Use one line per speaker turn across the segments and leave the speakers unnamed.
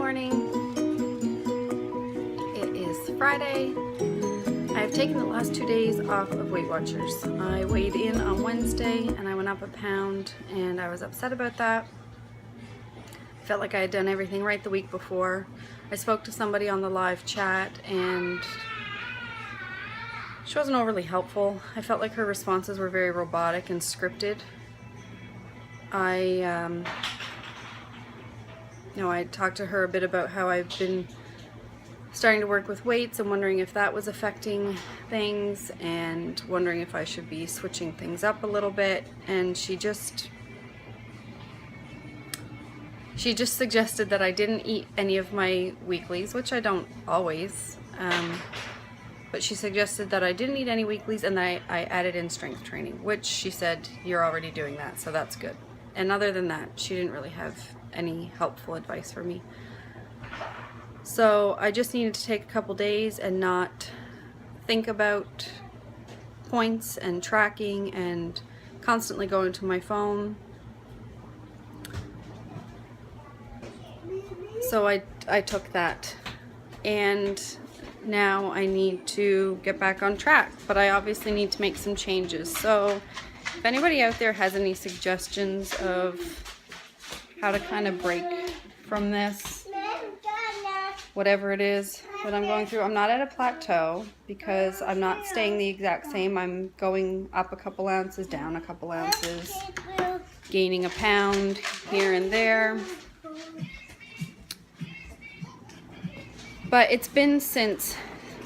morning. It is Friday. I've taken the last 2 days off of Weight Watchers. I weighed in on Wednesday and I went up a pound and I was upset about that. Felt like I had done everything right the week before. I spoke to somebody on the live chat and she wasn't overly helpful. I felt like her responses were very robotic and scripted. I talked to her a bit about how I've been starting to work with weights and wondering if that was affecting things and wondering if I should be switching things up a little bit, and she just suggested that I didn't eat any of my weeklies, which I don't always, but she suggested that I didn't eat any weeklies and that I added in strength training, which she said you're already doing that, so that's good. And other than that, she didn't really have any helpful advice for me. So I just needed to take a couple days and not think about points and tracking and constantly going to my phone. So I took that, and now I need to get back on track, but I obviously need to make some changes. So if anybody out there has any suggestions of how to kind of break from this, whatever it is that I'm going through. I'm not at a plateau because I'm not staying the exact same. I'm going up a couple ounces, down a couple ounces, gaining a pound here and there. But it's been since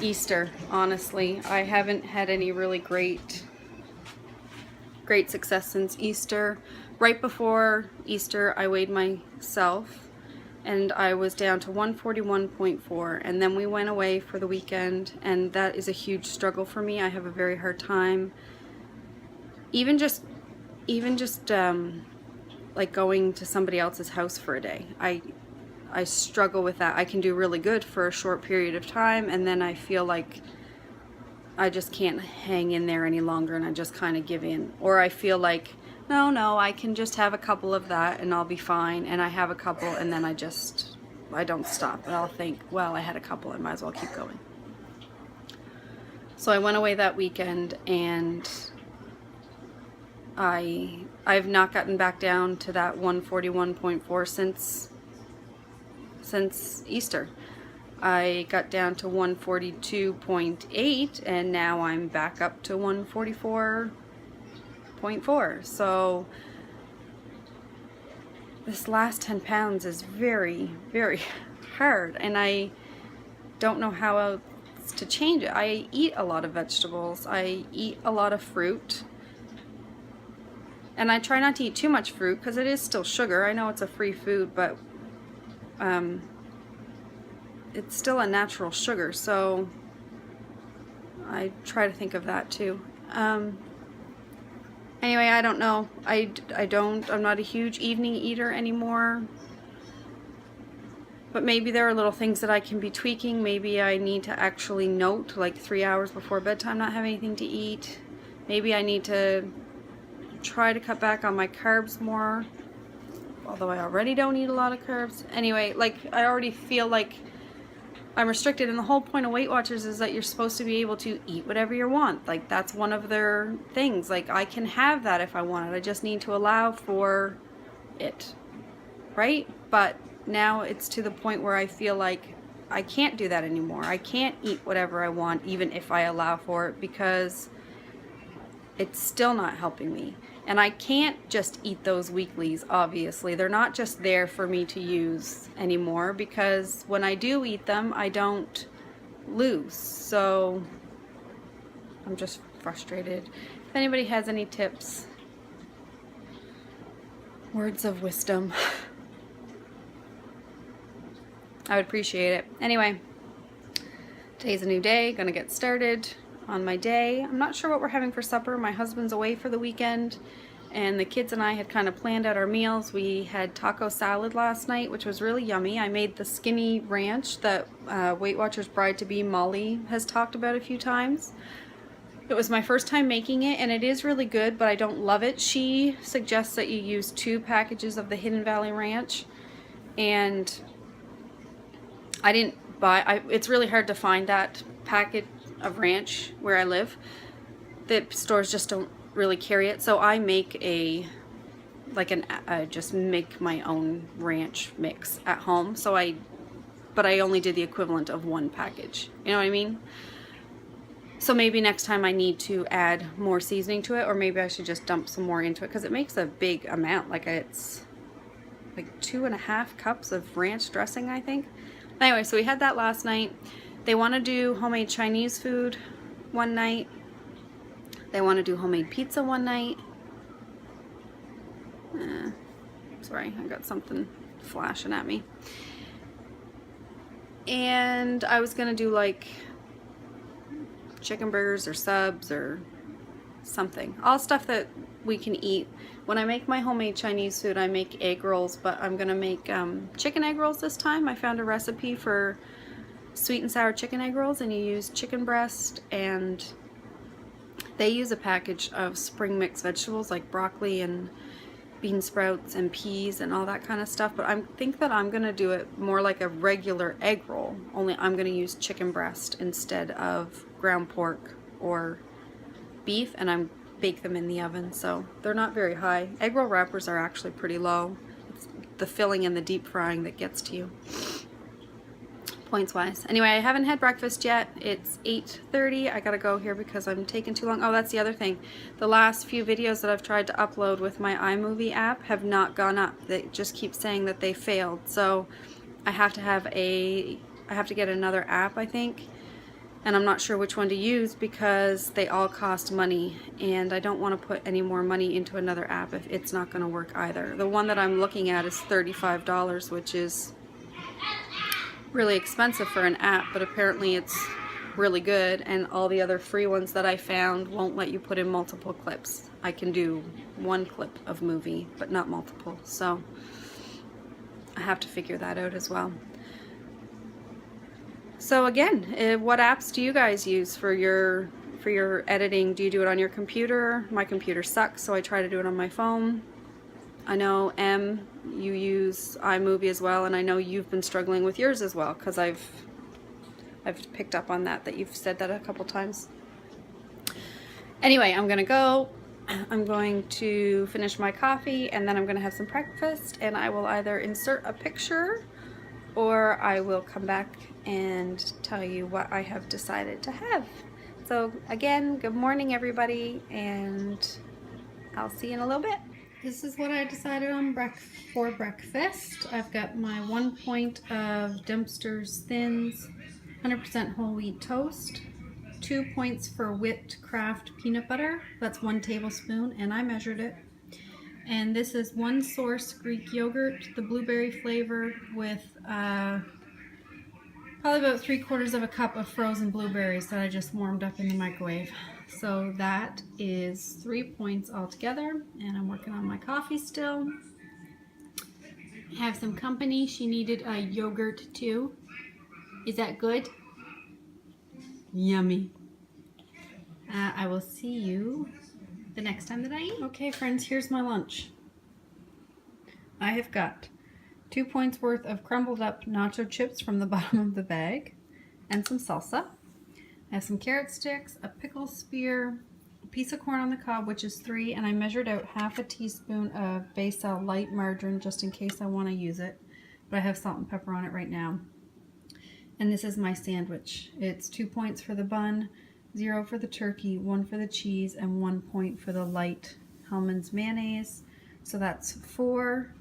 Easter, honestly. I haven't had any really great success since Easter. Right before Easter, I weighed myself and I was down to 141.4, and then we went away for the weekend, and that is a huge struggle for me. I have a very hard time even just like going to somebody else's house for a day. I struggle with that. I can do really good for a short period of time, and then I feel like I just can't hang in there any longer and I just kind of give in. Or I feel like, no, I can just have a couple of that and I'll be fine. And I have a couple and then I don't stop. And I'll think, well, I had a couple, I might as well keep going. So I went away that weekend and I've not gotten back down to that 141.4 since Easter. I got down to 142.8 and now I'm back up to 144.4. So this last 10 pounds is very, very hard, and I don't know how else to change it. I eat a lot of vegetables. I eat a lot of fruit. And I try not to eat too much fruit because it is still sugar. I know it's a free food, but it's still a natural sugar, so I try to think of that too. Anyway, I don't know. I'm not a huge evening eater anymore. But maybe there are little things that I can be tweaking. Maybe I need to actually note, like 3 hours before bedtime, not have anything to eat. Maybe I need to try to cut back on my carbs more, although I already don't eat a lot of carbs. Anyway, like, I already feel like I'm restricted, and the whole point of Weight Watchers is that you're supposed to be able to eat whatever you want. Like, that's one of their things. Like, I can have that if I want it. I just need to allow for it, right? But now it's to the point where I feel like I can't do that anymore. I can't eat whatever I want, even if I allow for it, because it's still not helping me. And I can't just eat those weeklies, obviously. They're not just there for me to use anymore, because when I do eat them, I don't lose. So I'm just frustrated. If anybody has any tips, words of wisdom, I would appreciate it. Anyway, today's a new day. Gonna get started on my day. I'm not sure what we're having for supper. My husband's away for the weekend, and the kids and I had kind of planned out our meals. We had taco salad last night, which was really yummy. I made the skinny ranch that Weight Watchers bride-to-be Molly has talked about a few times. It was my first time making it, and it is really good, but I don't love it. She suggests that you use 2 packages of the Hidden Valley Ranch, and I didn't buy, it's really hard to find that packet of ranch where I live. The stores just don't really carry it. So I make I just make my own ranch mix at home. But I only did the equivalent of one package. You know what I mean? So maybe next time I need to add more seasoning to it, or maybe I should just dump some more into it, because it makes a big amount. Like it's like 2.5 cups of ranch dressing, I think. Anyway, so we had that last night. They want to do homemade Chinese food one night. They want to do homemade pizza one night. Sorry, I got something flashing at me. And I was gonna do like chicken burgers or subs or something. All stuff that we can eat. When I make my homemade Chinese food, I make egg rolls, but I'm gonna make chicken egg rolls this time. I found a recipe for sweet and sour chicken egg rolls, and you use chicken breast, and they use a package of spring mix vegetables like broccoli and bean sprouts and peas and all that kind of stuff. But I think that I'm gonna do it more like a regular egg roll, only I'm gonna use chicken breast instead of ground pork or beef, and I'm bake them in the oven, so they're not very high. Egg roll wrappers are actually pretty low. It's the filling and the deep frying that gets to you, points wise. Anyway, I haven't had breakfast yet. It's 8:30. I gotta go here because I'm taking too long. Oh, that's the other thing. The last few videos that I've tried to upload with my iMovie app have not gone up. They just keep saying that they failed. So I have to get another app, I think. And I'm not sure which one to use because they all cost money, and I don't want to put any more money into another app if it's not going to work either. The one that I'm looking at is $35, which is really expensive for an app, but apparently it's really good, and all the other free ones that I found won't let you put in multiple clips. I can do one clip of movie, but not multiple, so I have to figure that out as well. So again, what apps do you guys use for your editing? Do you do it on your computer? My computer sucks, so I try to do it on my phone. I know, Em, you use iMovie as well, and I know you've been struggling with yours as well, because I've picked up on that you've said that a couple times. Anyway, I'm gonna go. I'm going to finish my coffee, and then I'm gonna have some breakfast, and I will either insert a picture or I will come back and tell you what I have decided to have. So again, good morning everybody, and I'll see you in a little bit. This is what I decided on for breakfast. I've got my 1 point of Dempster's Thins 100% whole wheat toast, 2 points for whipped Kraft peanut butter, that's 1 tablespoon, and I measured it. And this is 1 Source Greek yogurt, the blueberry flavor, with probably about 3/4 of a cup of frozen blueberries that I just warmed up in the microwave. So that is 3 points altogether, and I'm working on my coffee still. I have some company. She needed a yogurt too. Is that good? Yummy. I will see you the next time that I eat. Okay friends, here's my lunch. I have got 2 points worth of crumbled up nacho chips from the bottom of the bag and some salsa. I have some carrot sticks, a pickle spear, a piece of corn on the cob, which is 3, and I measured out 1/2 teaspoon of Basil light margarine just in case I want to use it, but I have salt and pepper on it right now. And this is my sandwich. It's 2 points for the bun, 0 for the turkey, 1 for the cheese, and 1 point for the light Hellmann's mayonnaise. So that's 4,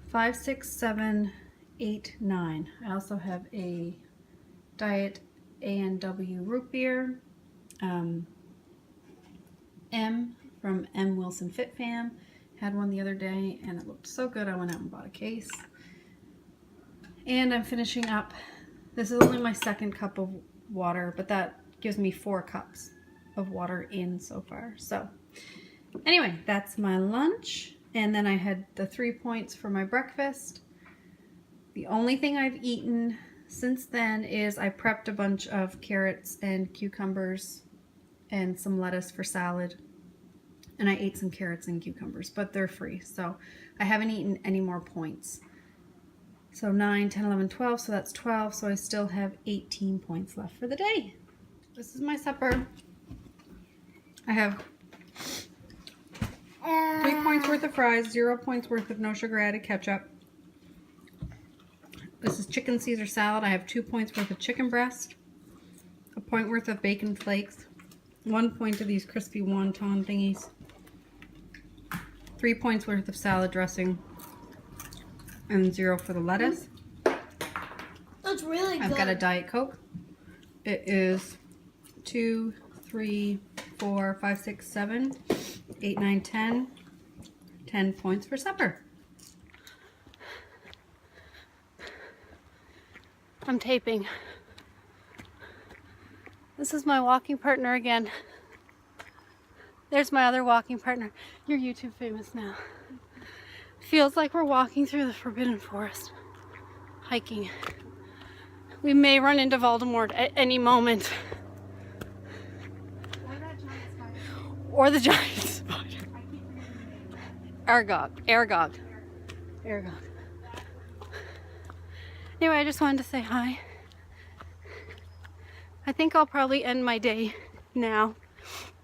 5, 6, 7, 8, 9. I also have a Diet A&W root beer, M from M Wilson Fit Fam. Had one the other day and it looked so good I went out and bought a case. And I'm finishing up, this is only my 2nd cup of water, but that gives me 4 cups of water in so far. So anyway, that's my lunch. And then I had the 3 points for my breakfast. The only thing I've eaten since then is I prepped a bunch of carrots and cucumbers and some lettuce for salad. And I ate some carrots and cucumbers, but they're free. So I haven't eaten any more points. So 9, 10, 11, 12. So that's 12. So I still have 18 points left for the day. This is my supper. I have 3 points worth of fries, 0 points worth of no sugar added ketchup. This is chicken Caesar salad. I have 2 points worth of chicken breast, a point worth of bacon flakes, 1 point of these crispy wonton thingies, 3 points worth of salad dressing, and 0 for the lettuce.
That's really good.
I've got a Diet Coke. It is 2, 3, 4, 5, 6, 7, 8, 9, 10. 10 points for supper. I'm taping. This is my walking partner again. There's my other walking partner. You're YouTube famous now. Feels like we're walking through the Forbidden Forest. Hiking. We may run into Voldemort at any moment. Or the giant spider. Aragog. Anyway, I just wanted to say hi. I think I'll probably end my day now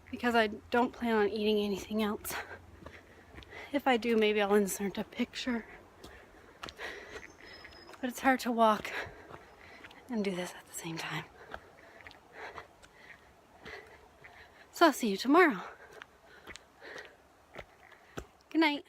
because I don't plan on eating anything else. If I do, maybe I'll insert a picture. But it's hard to walk and do this at the same time. So I'll see you tomorrow. Good night.